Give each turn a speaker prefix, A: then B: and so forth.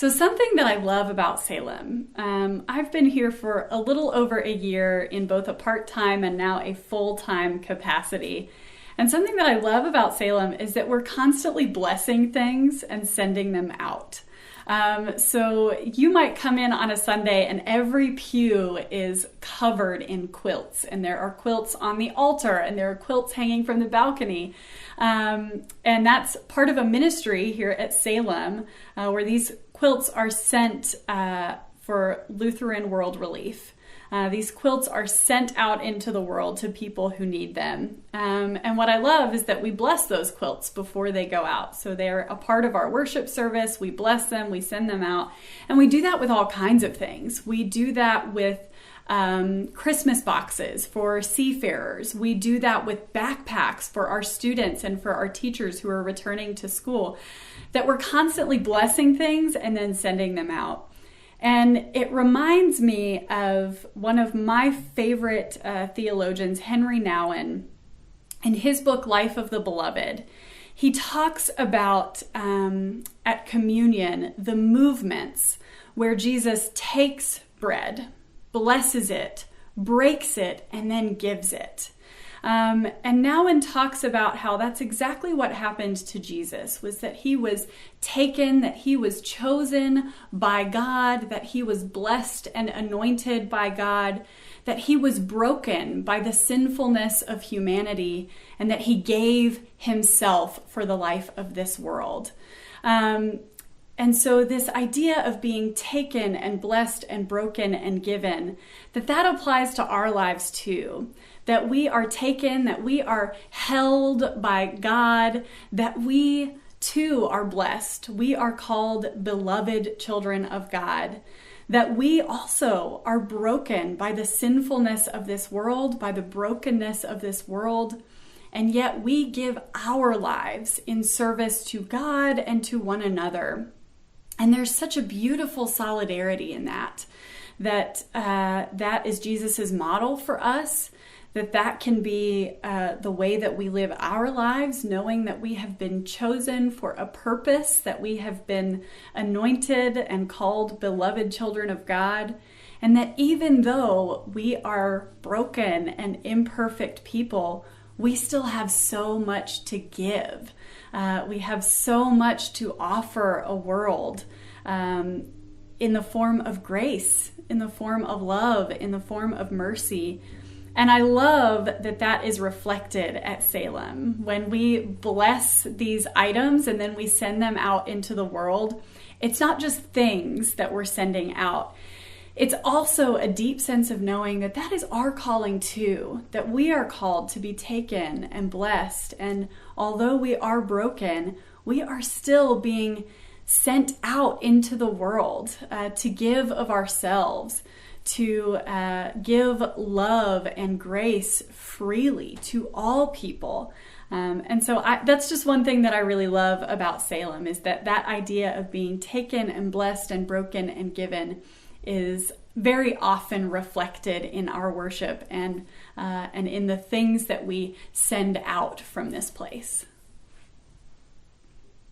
A: So something that I love about Salem, I've been here for a little over a year in both a part-time and now a full-time capacity. And something that I love about Salem is that we're constantly blessing things and sending them out. So you might come in on a Sunday and every pew is covered in quilts, and there are quilts on the altar and there are quilts hanging from the balcony. And that's part of a ministry here at Salem where these quilts are sent for Lutheran World Relief. These quilts are sent out into the world to people who need them. And what I love is that we bless those quilts before they go out. So they're a part of our worship service. We bless them, we send them out. And we do that with all kinds of things. We do that with Christmas boxes for seafarers. We do that with backpacks for our students and for our teachers who are returning to school. That we're constantly blessing things and then sending them out. And it reminds me of one of my favorite theologians, Henry Nouwen, in his book, Life of the Beloved. He talks about, at communion, the movements where Jesus takes bread, blesses it, breaks it, and then gives it. And Nouwen talks about how that's exactly what happened to Jesus, was that he was taken, that he was chosen by God, that he was blessed and anointed by God, that he was broken by the sinfulness of humanity, and that he gave himself for the life of this world. And so this idea of being taken and blessed and broken and given, that applies to our lives too. That we are taken, that we are held by God, that we too are blessed. We are called beloved children of God. That we also are broken by the sinfulness of this world, by the brokenness of this world, and yet we give our lives in service to God and to one another. And there's such a beautiful solidarity in that is Jesus's model for us, that can be the way that we live our lives, knowing that we have been chosen for a purpose, that we have been anointed and called beloved children of God, and that even though we are broken and imperfect people, we still have so much to give. We have so much to offer a world in the form of grace, in the form of love, in the form of mercy. And I love that is reflected at Salem. When we bless these items and then we send them out into the world, it's not just things that we're sending out. It's also a deep sense of knowing that is our calling too, that we are called to be taken and blessed. And although we are broken, we are still being sent out into the world to give of ourselves, to give love and grace freely to all people. And so that's just one thing that I really love about Salem, is that idea of being taken and blessed and broken and given is very often reflected in our worship and in the things that we send out from this place.